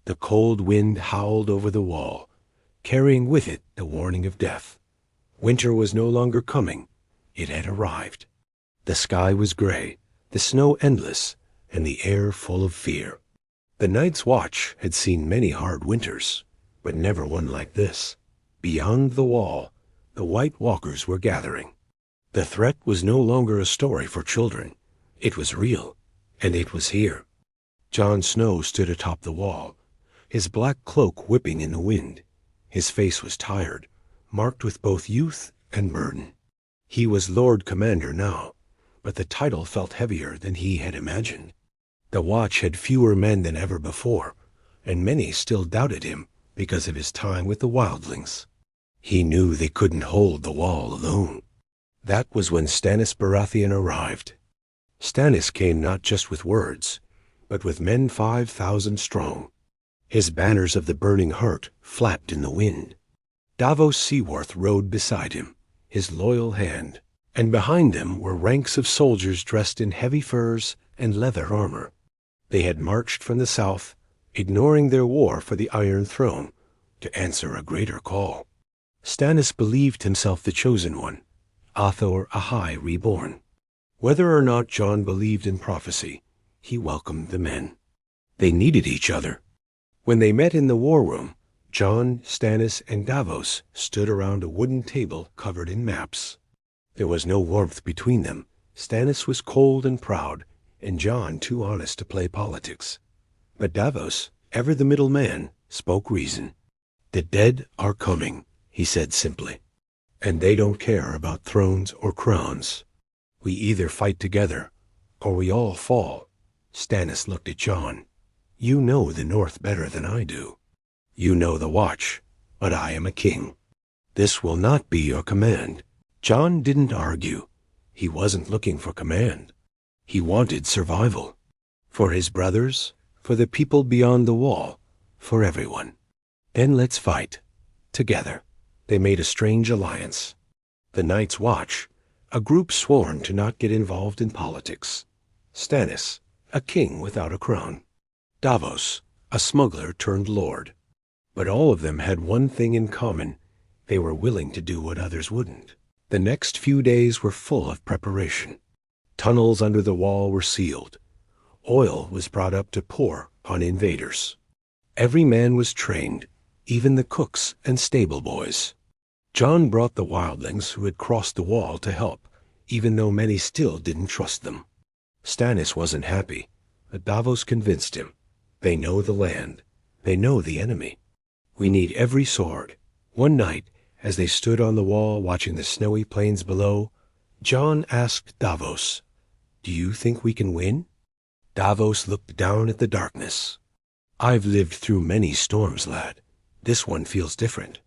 The cold wind howled over the wall, carrying with it the warning of death. Winter was no longer coming. It had arrived. The sky was gray, the snow endless, and the air full of fear. The Night's Watch had seen many hard winters, but never one like this. Beyond the wall, the White Walkers were gathering. The threat was no longer a story for children. It was real, and it was here. Jon Snow stood atop the wall, his black cloak whipping in the wind. His face was tired, marked with both youth and burden. He was Lord Commander now, but the title felt heavier than he had imagined. The Watch had fewer men than ever before, and many still doubted him because of his time with the wildlings. He knew they couldn't hold the wall alone. That was when Stannis Baratheon arrived. Stannis came not just with words, but with men 5,000 strong. His banners of the Burning Heart flapped in the wind. Davos Seaworth rode beside him, his loyal hand, and behind them were ranks of soldiers dressed in heavy furs and leather armor. They had marched from the south, ignoring their war for the Iron Throne, to answer a greater call. Stannis believed himself the chosen one, Athor Ahai reborn. Whether or not Jon believed in prophecy, he welcomed the men. They needed each other. When they met in the war room, Jon, Stannis, and Davos stood around a wooden table covered in maps. There was no warmth between them. Stannis was cold and proud, and Jon too honest to play politics. But Davos, ever the middle man, spoke reason. "The dead are coming," he said simply, "and they don't care about thrones or crowns. We either fight together, or we all fall." Stannis looked at Jon. "You know the North better than I do. You know the Watch, but I am a king. This will not be your command." Jon didn't argue. He wasn't looking for command. He wanted survival. For his brothers, for the people beyond the wall, for everyone. "Then let's fight. Together." They made a strange alliance. The Night's Watch, a group sworn to not get involved in politics. Stannis, a king without a crown. Davos, a smuggler turned lord. But all of them had one thing in common. They were willing to do what others wouldn't. The next few days were full of preparation. Tunnels under the wall were sealed. Oil was brought up to pour on invaders. Every man was trained, even the cooks and stable boys. Jon brought the wildlings who had crossed the wall to help, even though many still didn't trust them. Stannis wasn't happy, but Davos convinced him. They know the land. They know the enemy. We need every sword. One night, as they stood on the wall watching the snowy plains below, Jon asked Davos, "Do you think we can win?" Davos looked down at the darkness. "I've lived through many storms, lad. This one feels different.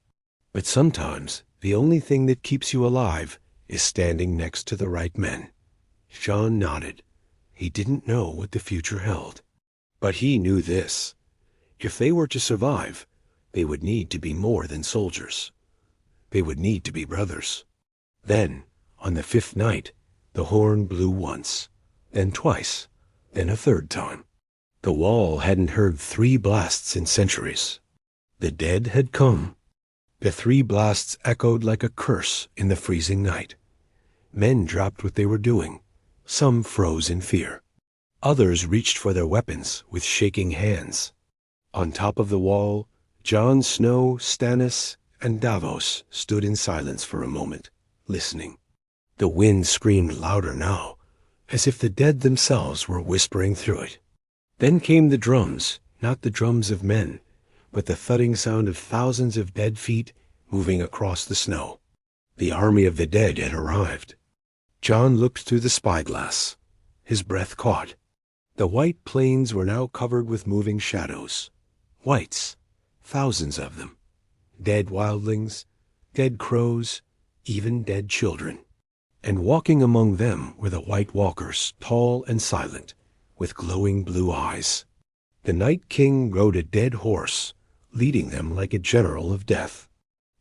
But sometimes the only thing that keeps you alive is standing next to the right men." Jon nodded. He didn't know what the future held. But he knew this. If they were to survive, they would need to be more than soldiers. They would need to be brothers. Then, on the 5th night, the horn blew once, then twice, then a third time. The wall hadn't heard 3 blasts in centuries. The dead had come. The 3 blasts echoed like a curse in the freezing night. Men dropped what they were doing. Some froze in fear. Others reached for their weapons with shaking hands. On top of the wall, Jon Snow, Stannis, and Davos stood in silence for a moment, listening. The wind screamed louder now, as if the dead themselves were whispering through it. Then came the drums, not the drums of men, but the thudding sound of thousands of dead feet moving across the snow. The army of the dead had arrived. Jon looked through the spyglass. His breath caught. The white plains were now covered with moving shadows. Whites, thousands of them. Dead wildlings, dead crows, even dead children. And walking among them were the White Walkers, tall and silent, with glowing blue eyes. The Night King rode a dead horse, leading them like a general of death.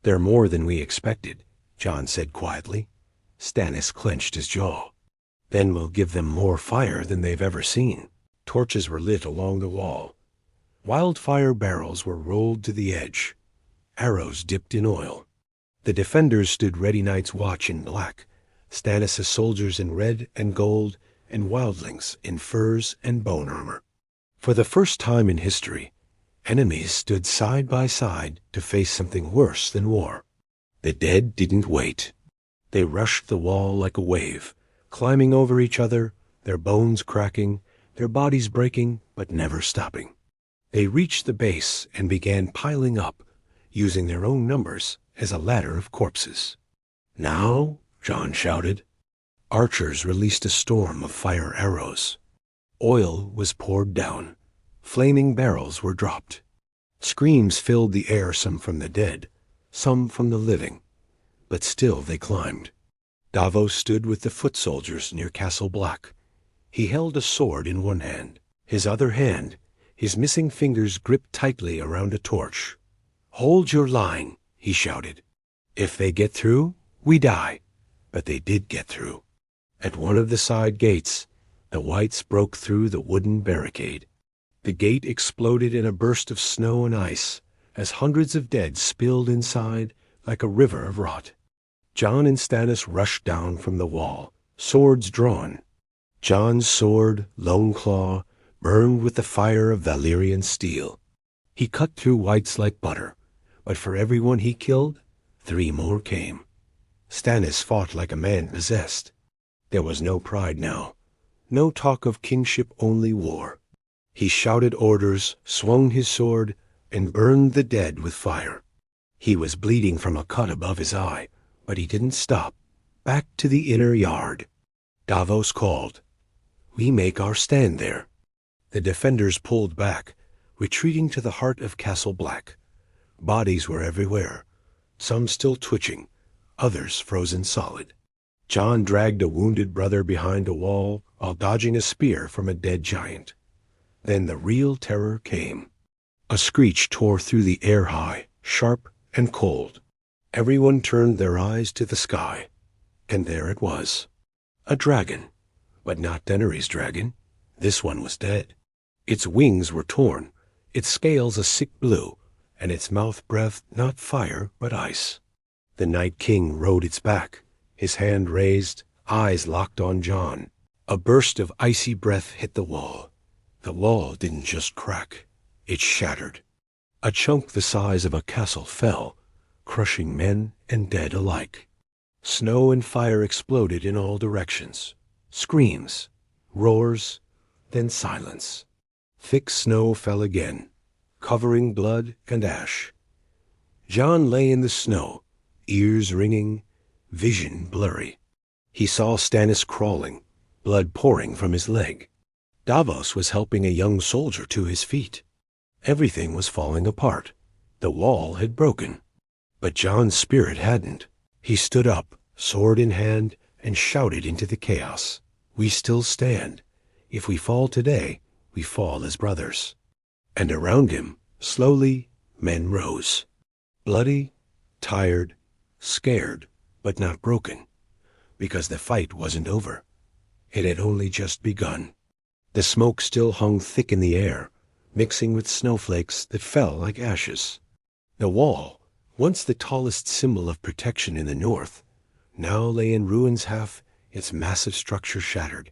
"They're more than we expected," Jon said quietly. Stannis clenched his jaw. "Then we'll give them more fire than they've ever seen." Torches were lit along the wall. Wildfire barrels were rolled to the edge, arrows dipped in oil. The defenders stood ready night's watch in black, Stannis' soldiers in red and gold, and wildlings in furs and bone armor. For the first time in history, enemies stood side by side to face something worse than war. The dead didn't wait. They rushed the wall like a wave, climbing over each other, their bones cracking, their bodies breaking, but never stopping. They reached the base and began piling up, using their own numbers as a ladder of corpses. "Now," Jon shouted. Archers released a storm of fire arrows. Oil was poured down. Flaming barrels were dropped. Screams filled the air, some from the dead, some from the living. But still they climbed. Davos stood with the foot soldiers near Castle Black. He held a sword in one hand. His other hand, his missing fingers gripped tightly around a torch. "Hold your line," he shouted. "If they get through, we die." But they did get through. At one of the side gates, the whites broke through the wooden barricade. The gate exploded in a burst of snow and ice as hundreds of dead spilled inside like a river of rot. Jon and Stannis rushed down from the wall, swords drawn. Jon's sword, Lone Claw, burned with the fire of Valyrian steel. He cut through whites like butter, but for everyone he killed, 3 more came. Stannis fought like a man possessed. There was no pride now, no talk of kingship, only war. He shouted orders, swung his sword, and burned the dead with fire. He was bleeding from a cut above his eye, but he didn't stop. Back to the inner yard. Davos called. "We make our stand there." The defenders pulled back, retreating to the heart of Castle Black. Bodies were everywhere, some still twitching, others frozen solid. Jon dragged a wounded brother behind a wall while dodging a spear from a dead giant. Then the real terror came. A screech tore through the air high, sharp and cold. Everyone turned their eyes to the sky, and there it was. A dragon, but not Daenerys' dragon. This one was dead. Its wings were torn, its scales a sick blue, and its mouth breathed not fire but ice. The Night King rode its back, his hand raised, eyes locked on Jon. A burst of icy breath hit the wall. The wall didn't just crack, it shattered. A chunk the size of a castle fell, crushing men and dead alike. Snow and fire exploded in all directions. Screams, roars, then silence. Thick snow fell again, covering blood and ash. Jon lay in the snow, ears ringing, vision blurry. He saw Stannis crawling, blood pouring from his leg. Davos was helping a young soldier to his feet. Everything was falling apart. The wall had broken. But Jon's spirit hadn't. He stood up, sword in hand, and shouted into the chaos. "We still stand. If we fall today, we fall as brothers." And around him, slowly, men rose. Bloody, tired, scared, but not broken. Because the fight wasn't over. It had only just begun. The smoke still hung thick in the air, mixing with snowflakes that fell like ashes. The wall, once the tallest symbol of protection in the north, now lay in ruins, half its massive structure shattered,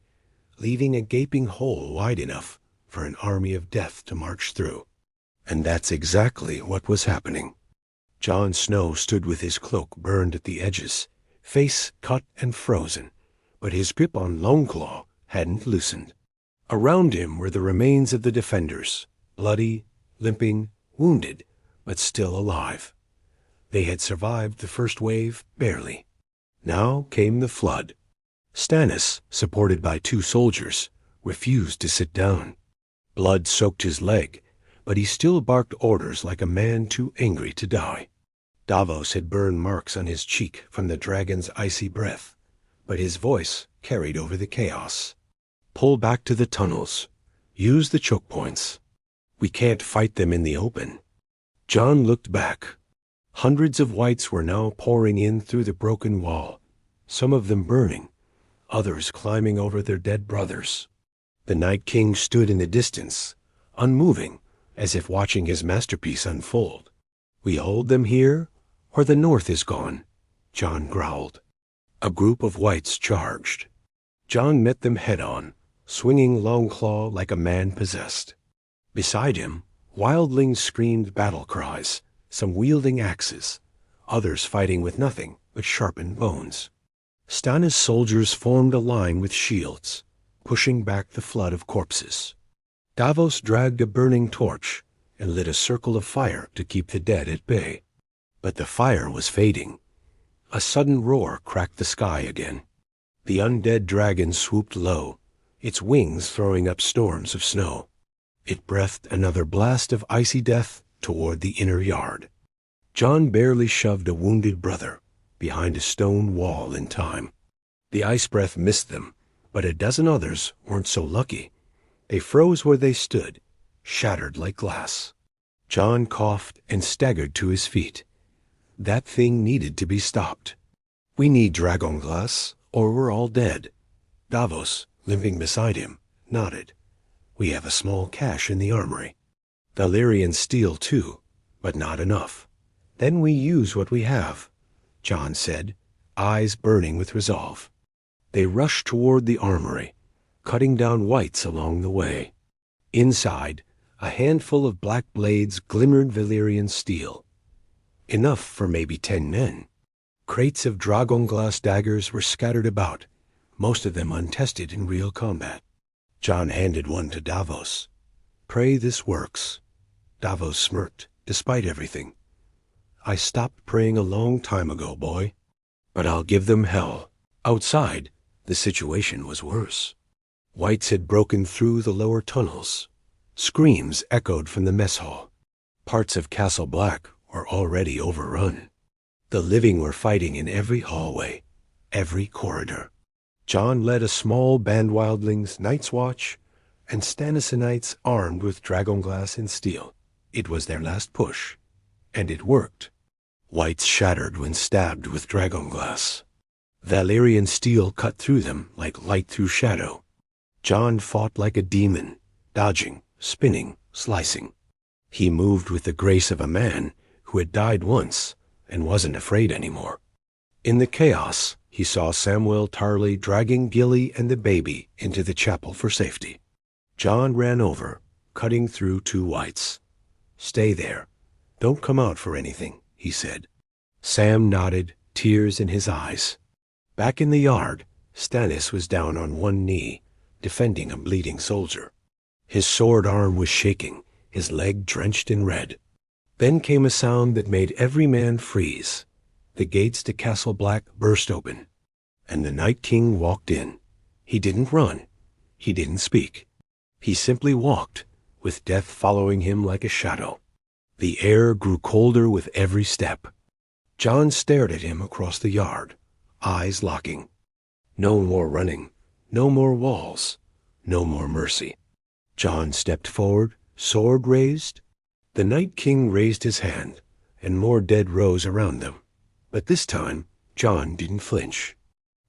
leaving a gaping hole wide enough for an army of death to march through. And that's exactly what was happening. Jon Snow stood with his cloak burned at the edges, face cut and frozen, but his grip on Lone Claw hadn't loosened. Around him were the remains of the defenders, bloody, limping, wounded, but still alive. They had survived the first wave barely. Now came the flood. Stannis, supported by 2 soldiers, refused to sit down. Blood soaked his leg, but he still barked orders like a man too angry to die. Davos had burned marks on his cheek from the dragon's icy breath, but his voice carried over the chaos. "Pull back to the tunnels. Use the choke points. We can't fight them in the open." Jon looked back. Hundreds of whites were now pouring in through the broken wall, some of them burning, others climbing over their dead brothers. The Night King stood in the distance, unmoving, as if watching his masterpiece unfold. "We hold them here, or the north is gone," Jon growled. A group of whites charged. Jon met them head-on, swinging Longclaw like a man possessed. Beside him, wildlings screamed battle cries, some wielding axes, others fighting with nothing but sharpened bones. Stannis' soldiers formed a line with shields, pushing back the flood of corpses. Davos dragged a burning torch and lit a circle of fire to keep the dead at bay. But the fire was fading. A sudden roar cracked the sky again. The undead dragon swooped low, its wings throwing up storms of snow. It breathed another blast of icy death toward the inner yard. Jon barely shoved a wounded brother behind a stone wall in time. The ice breath missed them, but a dozen others weren't so lucky. They froze where they stood, shattered like glass. Jon coughed and staggered to his feet. That thing needed to be stopped. "We need dragonglass, or we're all dead." Davos, limping beside him, nodded. "We have a small cache in the armory. Valyrian steel, too, but not enough." "Then we use what we have," Jon said, eyes burning with resolve. They rushed toward the armory, cutting down whites along the way. Inside, a handful of black blades glimmered Valyrian steel. Enough for maybe 10 men. Crates of dragonglass daggers were scattered about, most of them untested in real combat. Jon handed one to Davos. "Pray this works." Davos smirked, despite everything. "I stopped praying a long time ago, boy. But I'll give them hell." Outside, the situation was worse. Whites had broken through the lower tunnels. Screams echoed from the mess hall. Parts of Castle Black were already overrun. The living were fighting in every hallway, every corridor. Jon led a small band wildlings Night's Watch and Stannisites armed with dragonglass and steel. It was their last push, and it worked. Whites shattered when stabbed with dragonglass. Valyrian steel cut through them like light through shadow. Jon fought like a demon, dodging, spinning, slicing. He moved with the grace of a man who had died once and wasn't afraid anymore. In the chaos, he saw Samwell Tarly dragging Gilly and the baby into the chapel for safety. Jon ran over, cutting through 2 whites. "Stay there. Don't come out for anything," he said. Sam nodded, tears in his eyes. Back in the yard, Stannis was down on one knee, defending a bleeding soldier. His sword arm was shaking, his leg drenched in red. Then came a sound that made every man freeze. The gates to Castle Black burst open, and the Night King walked in. He didn't run. He didn't speak. He simply walked, with death following him like a shadow. The air grew colder with every step. Jon stared at him across the yard, eyes locking. No more running, no more walls, no more mercy. Jon stepped forward, sword raised. The Night King raised his hand, and more dead rose around them. But this time, Jon didn't flinch.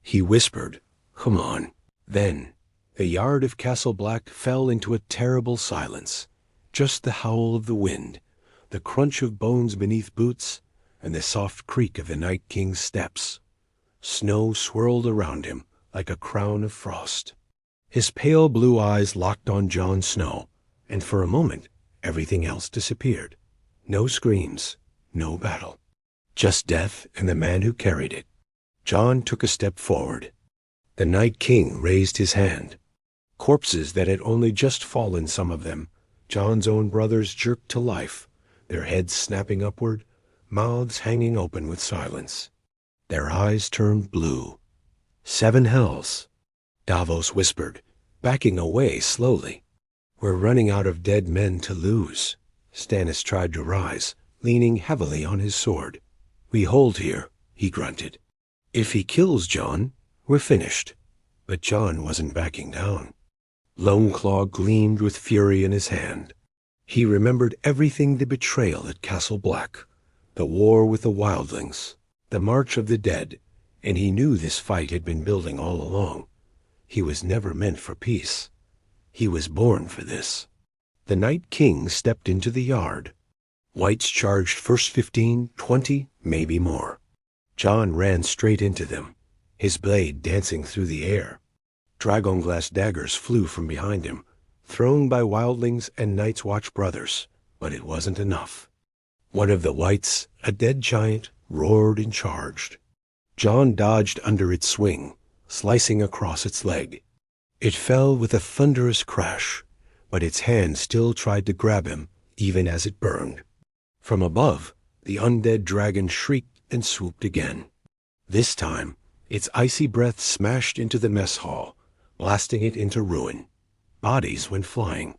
He whispered, "Come on." Then, the yard of Castle Black fell into a terrible silence. Just the howl of the wind, the crunch of bones beneath boots, and the soft creak of the Night King's steps. Snow swirled around him like a crown of frost. His pale blue eyes locked on Jon Snow, and for a moment everything else disappeared. No screams, no battle. Just death and the man who carried it. Jon took a step forward. The Night King raised his hand. Corpses that had only just fallen, some of them, Jon's own brothers, jerked to life, their heads snapping upward, mouths hanging open with silence. Their eyes turned blue. 7 hells. Davos whispered, backing away slowly. "We're running out of dead men to lose." Stannis tried to rise, leaning heavily on his sword. "We hold here," he grunted. "If he kills Jon, we're finished." But Jon wasn't backing down. Longclaw gleamed with fury in his hand. He remembered everything: the betrayal at Castle Black, the war with the wildlings, the march of the dead, and he knew this fight had been building all along. He was never meant for peace. He was born for this. The Night King stepped into the yard. Whites charged first 15, 20, maybe more. Jon ran straight into them, his blade dancing through the air. Dragonglass daggers flew from behind him, thrown by wildlings and Night's Watch brothers, but it wasn't enough. One of the whites, a dead giant, roared and charged. Jon dodged under its swing, slicing across its leg. It fell with a thunderous crash, but its hand still tried to grab him, even as it burned. From above, the undead dragon shrieked and swooped again. This time, its icy breath smashed into the mess hall, blasting it into ruin. Bodies went flying.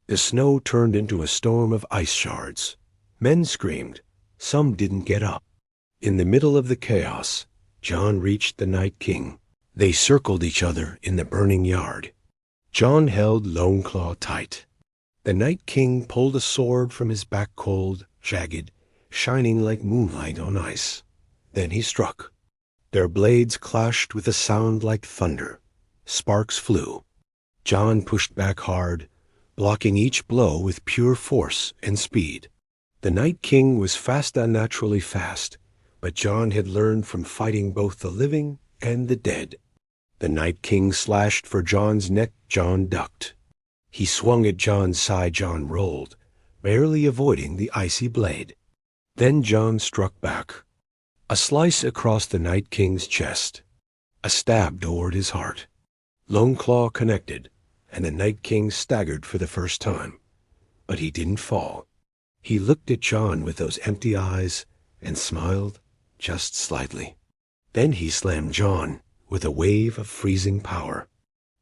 The snow turned into a storm of ice shards. Men screamed. Some didn't get up. In the middle of the chaos, Jon reached the Night King. They circled each other in the burning yard. Jon held Loneclaw tight. The Night King pulled a sword from his back, cold, jagged, shining like moonlight on ice. Then he struck. Their blades clashed with a sound like thunder. Sparks flew. Jon pushed back hard, blocking each blow with pure force and speed. The Night King was fast, unnaturally fast, but Jon had learned from fighting both the living and the dead. The Night King slashed for Jon's neck. Jon ducked. He swung at Jon's side. Jon rolled, barely avoiding the icy blade. Then Jon struck back. A slice across the Night King's chest. A stab toward his heart. Loneclaw connected, and the Night King staggered for the first time. But he didn't fall. He looked at Jon with those empty eyes and smiled just slightly. Then he slammed Jon with a wave of freezing power.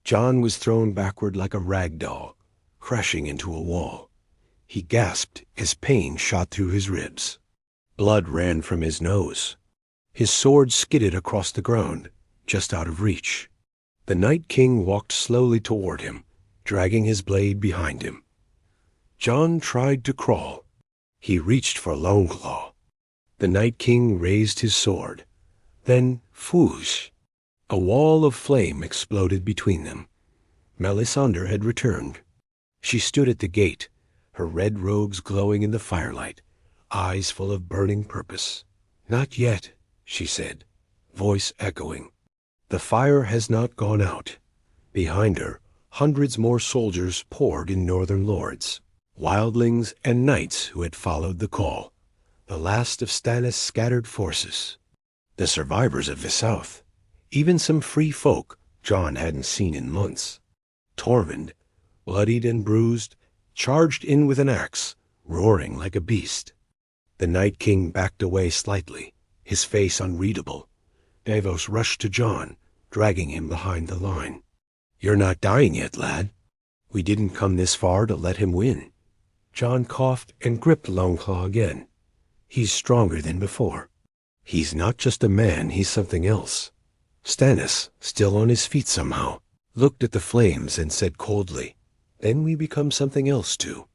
Jon was thrown backward like a rag doll, crashing into a wall. He gasped as pain shot through his ribs. Blood ran from his nose. His sword skidded across the ground, just out of reach. The Night King walked slowly toward him, dragging his blade behind him. Jon tried to crawl. He reached for Loneclaw. The Night King raised his sword. Then, whoosh! A wall of flame exploded between them. Melisandre had returned. She stood at the gate, her red robes glowing in the firelight, eyes full of burning purpose. "Not yet," she said, voice echoing. "The fire has not gone out." Behind her, hundreds more soldiers poured in northern lords, wildlings and knights who had followed the call, the last of Stannis' scattered forces, the survivors of the south, even some free folk Jon hadn't seen in months. Tormund, bloodied and bruised, charged in with an axe, roaring like a beast. The Night King backed away slightly, his face unreadable. Davos rushed to Jon, dragging him behind the line. "You're not dying yet, lad. We didn't come this far to let him win." Jon coughed and gripped Loneclaw again. "He's stronger than before. He's not just a man, he's something else." Stannis, still on his feet somehow, looked at the flames and said coldly, "Then we become something else too."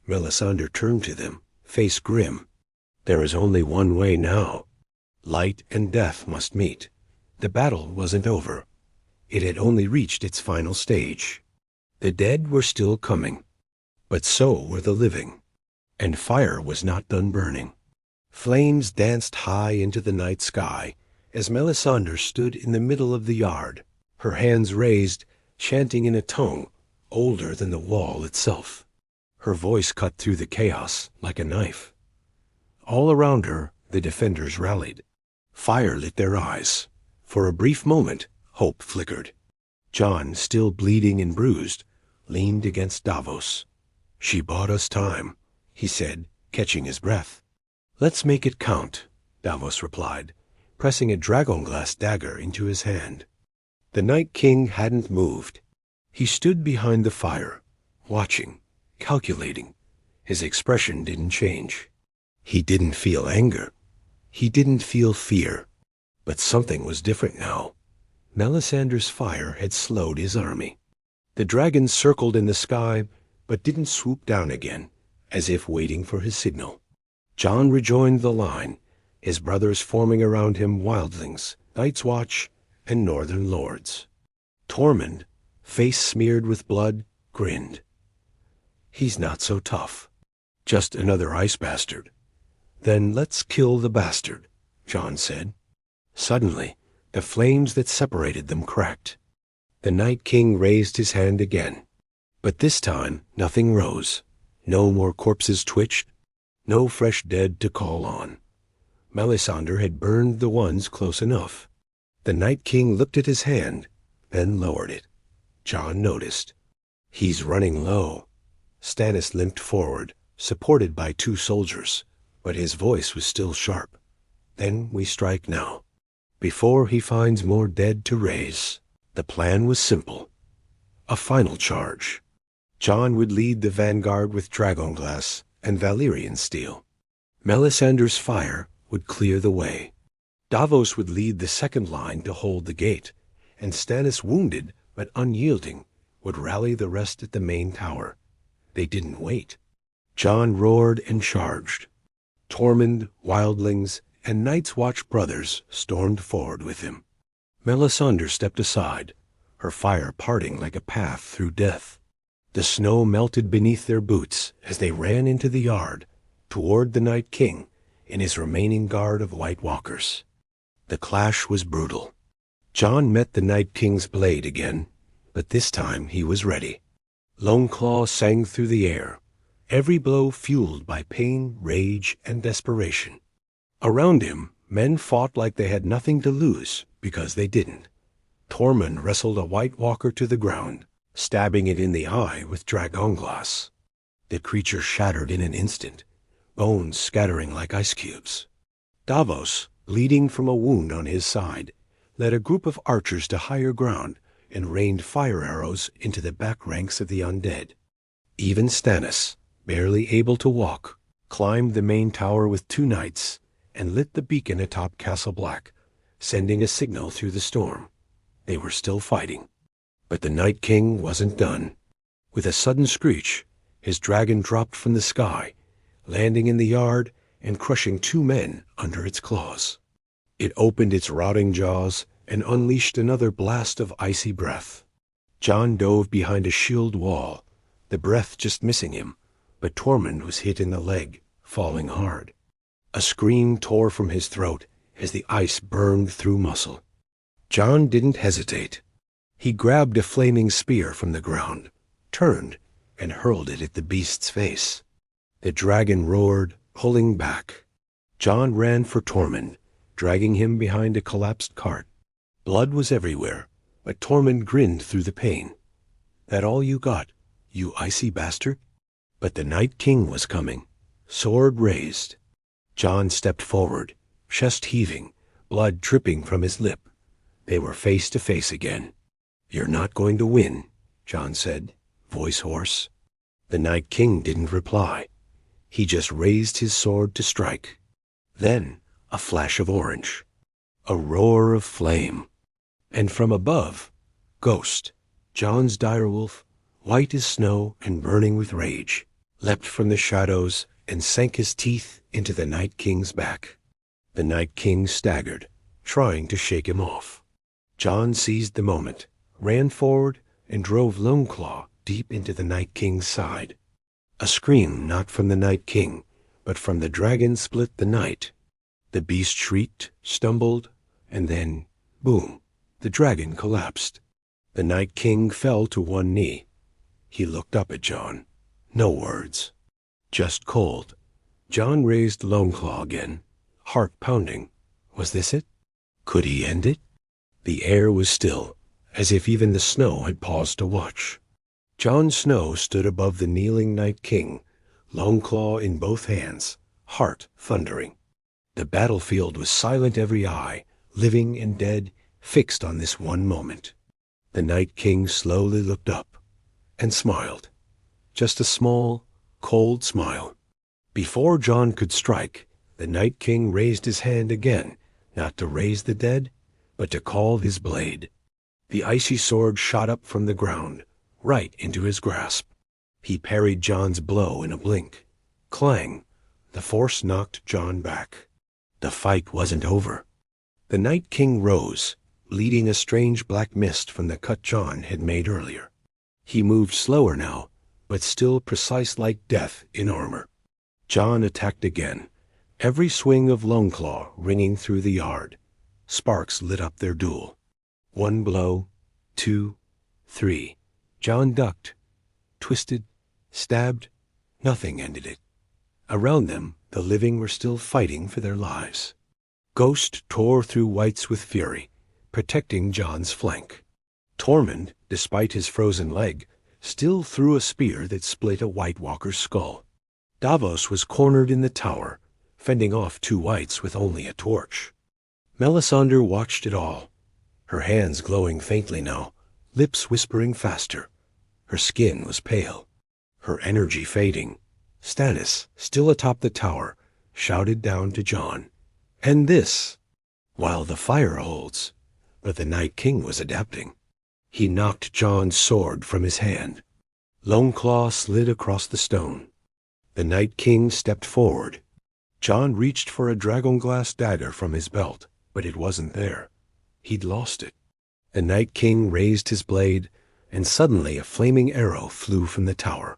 Melisandre turned to them, face grim. "There is only one way now. Light and death must meet." The battle wasn't over. It had only reached its final stage. The dead were still coming, but so were the living, and fire was not done burning. Flames danced high into the night sky as Melisandre stood in the middle of the yard, her hands raised, chanting in a tongue older than the wall itself. Her voice cut through the chaos like a knife. All around her, the defenders rallied. Fire lit their eyes. For a brief moment, hope flickered. Jon, still bleeding and bruised, leaned against Davos. "She bought us time," he said, catching his breath. "Let's make it count," Davos replied, pressing a dragonglass dagger into his hand. The Night King hadn't moved. He stood behind the fire, watching, calculating. His expression didn't change. He didn't feel anger. He didn't feel fear. But something was different now. Melisandre's fire had slowed his army. The dragons circled in the sky, but didn't swoop down again, as if waiting for his signal. Jon rejoined the line, his brothers forming around him, wildlings, Night's Watch, and northern lords. Tormund, face smeared with blood, grinned. He's not so tough. Just another ice bastard. Then let's kill the bastard, Jon said. Suddenly, the flames that separated them cracked. The Night King raised his hand again. But this time, nothing rose. No more corpses twitched. No fresh dead to call on. Melisandre had burned the ones close enough. The Night King looked at his hand, then lowered it. Jon noticed. He's running low. Stannis limped forward, supported by 2 soldiers, but his voice was still sharp. Then we strike now, before he finds more dead to raise. The plan was simple. A final charge. Jon would lead the vanguard with dragonglass and Valyrian steel. Melisandre's fire would clear the way. Davos would lead the second line to hold the gate, and Stannis, wounded but unyielding, would rally the rest at the main tower. They didn't wait. Jon roared and charged. Tormund, wildlings, and Night's Watch brothers stormed forward with him. Melisandre stepped aside, her fire parting like a path through death. The snow melted beneath their boots as they ran into the yard, toward the Night King and his remaining guard of White Walkers. The clash was brutal. Jon met the Night King's blade again, but this time he was ready. Longclaw sang through the air, every blow fueled by pain, rage, and desperation. Around him, men fought like they had nothing to lose, because they didn't. Tormund wrestled a White Walker to the ground, stabbing it in the eye with dragonglass. The creature shattered in an instant, bones scattering like ice cubes. Davos, bleeding from a wound on his side, led a group of archers to higher ground and rained fire arrows into the back ranks of the undead. Even Stannis, barely able to walk, climbed the main tower with 2 knights and lit the beacon atop Castle Black, sending a signal through the storm. They were still fighting. But the Night King wasn't done. With a sudden screech, his dragon dropped from the sky, landing in the yard and crushing 2 men under its claws. It opened its rotting jaws and unleashed another blast of icy breath. Jon dove behind a shield wall, the breath just missing him, but Tormund was hit in the leg, falling hard. A scream tore from his throat as the ice burned through muscle. Jon didn't hesitate. He grabbed a flaming spear from the ground, turned, and hurled it at the beast's face. The dragon roared, pulling back. Jon ran for Tormund, dragging him behind a collapsed cart. Blood was everywhere, but Tormund grinned through the pain. That all you got, you icy bastard? But the Night King was coming, sword raised. Jon stepped forward, chest heaving, blood dripping from his lip. They were face to face again. "You're not going to win," Jon said, voice hoarse. The Night King didn't reply. He just raised his sword to strike. Then a flash of orange, a roar of flame. And from above, Ghost, Jon's direwolf, white as snow and burning with rage, leapt from the shadows and sank his teeth into the Night King's back. The Night King staggered, trying to shake him off. Jon seized the moment, ran forward, and drove Longclaw deep into the Night King's side. A scream not from the Night King, but from the dragon split the night. The beast shrieked, stumbled, and then, boom, the dragon collapsed. The Night King fell to one knee. He looked up at Jon. No words. Just cold. Jon raised Longclaw again, heart pounding. Was this it? Could he end it? The air was still, as if even the snow had paused to watch. Jon Snow stood above the kneeling Night King, Longclaw in both hands, heart thundering. The battlefield was silent, every eye, living and dead, fixed on this one moment. The Night King slowly looked up and smiled. Just a small, cold smile. Before Jon could strike, the Night King raised his hand again, not to raise the dead, but to call his blade. The icy sword shot up from the ground, right into his grasp. He parried Jon's blow in a blink. Clang! The force knocked Jon back. The fight wasn't over. The Night King rose, leading a strange black mist from the cut Jon had made earlier. He moved slower now, but still precise like death in armor. Jon attacked again, every swing of Longclaw ringing through the yard. Sparks lit up their duel. One blow, two, three. Jon ducked, twisted, stabbed. Nothing ended it. Around them, the living were still fighting for their lives. Ghost tore through Whites with fury, protecting Jon's flank. Tormund, despite his frozen leg, still threw a spear that split a White Walker's skull. Davos was cornered in the tower, fending off two Whites with only a torch. Melisandre watched it all, her hands glowing faintly now, lips whispering faster. Her skin was pale, her energy fading. Stannis, still atop the tower, shouted down to Jon, "And this, while the fire holds." But the Night King was adapting. He knocked Jon's sword from his hand. Longclaw slid across the stone. The Night King stepped forward. Jon reached for a dragonglass dagger from his belt, but it wasn't there. He'd lost it. The Night King raised his blade, and suddenly a flaming arrow flew from the tower.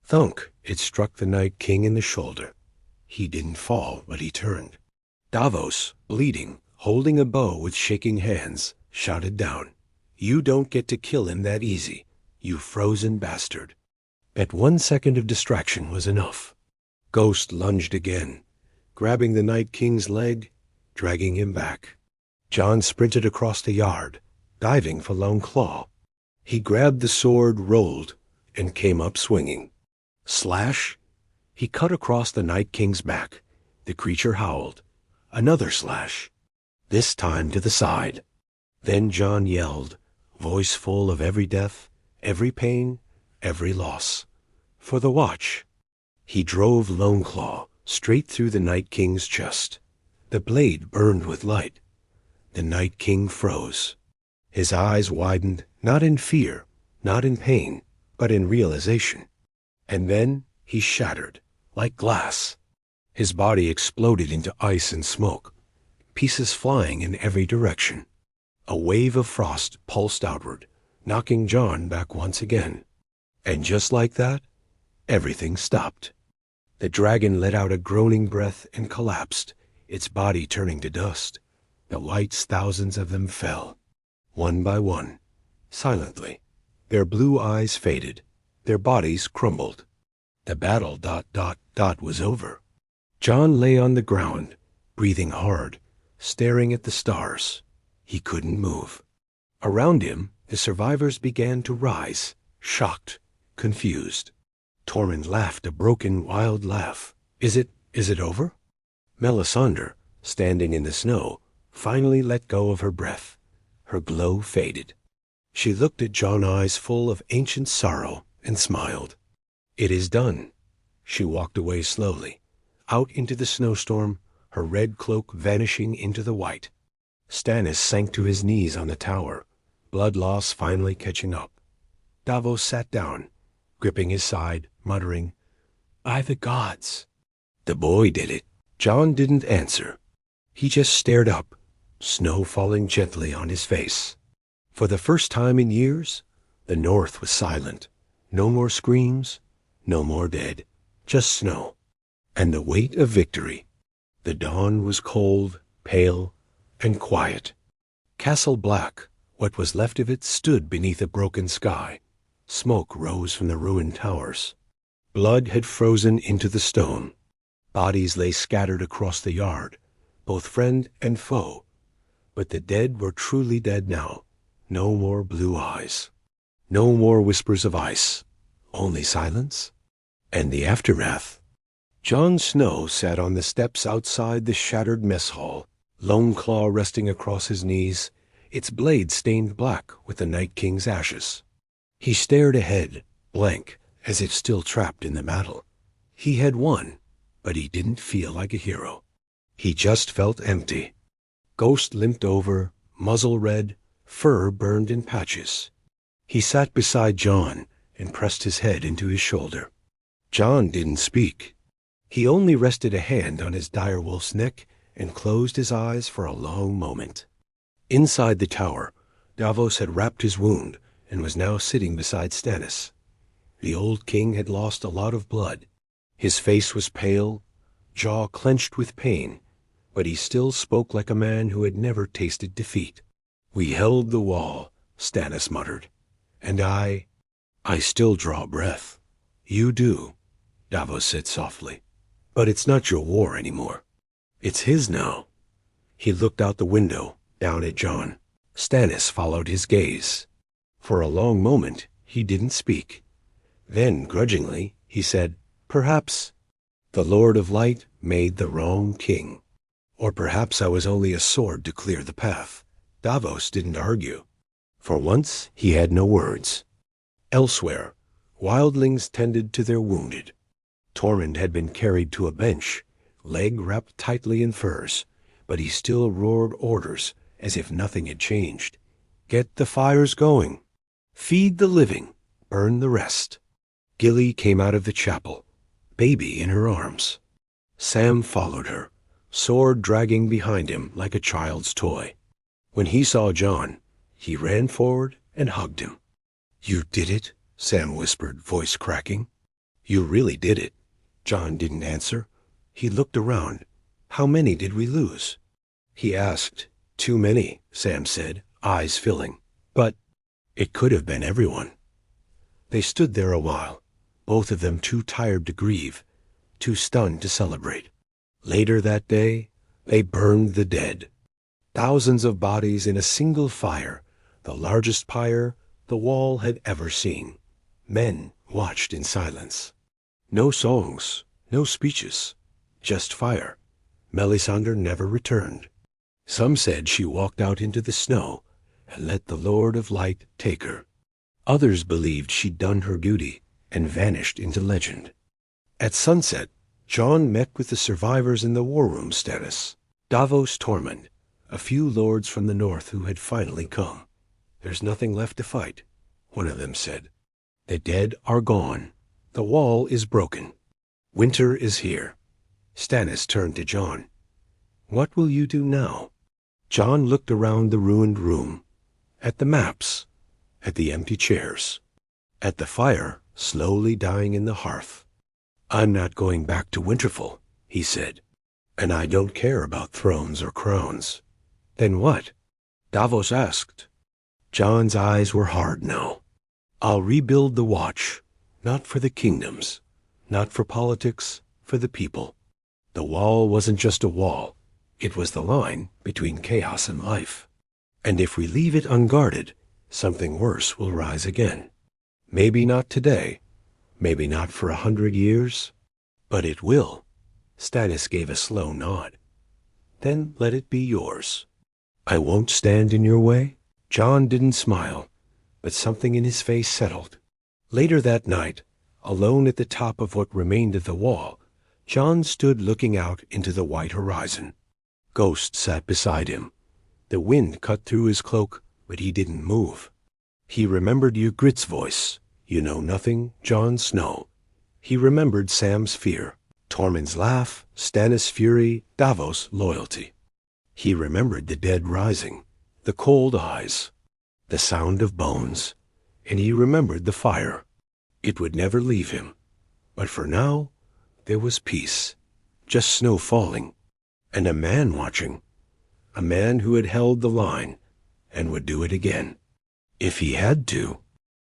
Thunk! It struck the Night King in the shoulder. He didn't fall, but he turned. Davos, bleeding, holding a bow with shaking hands, shouted down, "You don't get to kill him that easy, you frozen bastard." But 1 second of distraction was enough. Ghost lunged again, grabbing the Night King's leg, dragging him back. Jon sprinted across the yard, diving for Longclaw. He grabbed the sword, rolled, and came up swinging. Slash! He cut across the Night King's back. The creature howled. Another slash, this time to the side. Then Jon yelled, voice full of every death, every pain, every loss. For the Watch. He drove Longclaw straight through the Night King's chest. The blade burned with light. The Night King froze. His eyes widened, not in fear, not in pain, but in realization. And then he shattered, like glass. His body exploded into ice and smoke, pieces flying in every direction. A wave of frost pulsed outward, knocking Jon back once again. And just like that, everything stopped. The dragon let out a groaning breath and collapsed, its body turning to dust. The Whites, thousands of them, fell, one by one, silently. Their blue eyes faded, their bodies crumbled. The battle ... was over. Jon lay on the ground, breathing hard, staring at the stars. He couldn't move. Around him, the survivors began to rise, shocked, confused. Tormund laughed a broken, wild laugh. Is it over? Melisandre, standing in the snow, finally let go of her breath. Her glow faded. She looked at Jon, eyes full of ancient sorrow, and smiled. It is done. She walked away slowly, out into the snowstorm, her red cloak vanishing into the white. Stannis sank to his knees on the tower, blood loss finally catching up. Davos sat down, gripping his side, muttering, "By the gods." The boy did it. Jon didn't answer. He just stared up, snow falling gently on his face. For the first time in years, the North was silent. No more screams, no more dead, just snow, and the weight of victory. The dawn was cold, pale, and quiet. Castle Black, what was left of it, stood beneath a broken sky. Smoke rose from the ruined towers. Blood had frozen into the stone. Bodies lay scattered across the yard, both friend and foe. But the dead were truly dead now. No more blue eyes. No more whispers of ice. Only silence and the aftermath. Jon Snow sat on the steps outside the shattered mess hall, Longclaw resting across his knees, its blade stained black with the Night King's ashes. He stared ahead, blank, as if still trapped in the battle. He had won, but he didn't feel like a hero. He just felt empty. Ghost limped over, muzzle red, fur burned in patches. He sat beside Jon and pressed his head into his shoulder. Jon didn't speak. He only rested a hand on his direwolf's neck and closed his eyes for a long moment. Inside the tower, Davos had wrapped his wound and was now sitting beside Stannis. The old king had lost a lot of blood. His face was pale, jaw clenched with pain, but he still spoke like a man who had never tasted defeat. "We held the wall," Stannis muttered, "and I still draw breath." "You do," Davos said softly. "But it's not your war anymore. It's his now." He looked out the window, down at Jon. Stannis followed his gaze. For a long moment, he didn't speak. Then, grudgingly, he said, "Perhaps the Lord of Light made the wrong king. Or perhaps I was only a sword to clear the path." Davos didn't argue. For once, he had no words. Elsewhere, wildlings tended to their wounded. Tormund had been carried to a bench, leg wrapped tightly in furs, but he still roared orders as if nothing had changed. "Get the fires going. Feed the living. Burn the rest." Gilly came out of the chapel, baby in her arms. Sam followed her, sword dragging behind him like a child's toy. When he saw Jon, he ran forward and hugged him. "You did it," Sam whispered, voice cracking. "You really did it." Jon didn't answer. He looked around. "How many did we lose?" He asked. "Too many," Sam said, eyes filling. "But it could have been everyone." They stood there a while, both of them too tired to grieve, too stunned to celebrate. Later that day, they burned the dead. Thousands of bodies in a single fire, the largest pyre the wall had ever seen. Men watched in silence. No songs, no speeches, just fire. Melisandre never returned. Some said she walked out into the snow and let the Lord of Light take her. Others believed she'd done her duty and vanished into legend. At sunset, Jon met with the survivors in the war room, Stannis. Davos, Tormund, a few lords from the north who had finally come. "There's nothing left to fight," one of them said. "The dead are gone. The wall is broken. Winter is here." Stannis turned to Jon. "What will you do now?" Jon looked around the ruined room, at the maps, at the empty chairs, at the fire slowly dying in the hearth. "I'm not going back to Winterfell," he said, "and I don't care about thrones or crowns." "Then what?" Davos asked. Jon's eyes were hard now. "I'll rebuild the Watch, not for the kingdoms, not for politics, for the people." The wall wasn't just a wall. It was the line between chaos and life. And if we leave it unguarded, something worse will rise again. Maybe not today, maybe not for 100 years, but it will. Stannis gave a slow nod. "Then let it be yours." "I won't stand in your way?" Jon didn't smile, but something in his face settled. Later that night, alone at the top of what remained of the wall, Jon stood looking out into the white horizon. Ghost sat beside him. The wind cut through his cloak, but he didn't move. He remembered Ygritte's voice. "You know nothing, Jon Snow." He remembered Sam's fear, Tormund's laugh, Stannis' fury, Davos' loyalty. He remembered the dead rising, the cold eyes, the sound of bones, and he remembered the fire. It would never leave him. But for now, there was peace, just snow falling, and a man watching, a man who had held the line and would do it again, if he had to.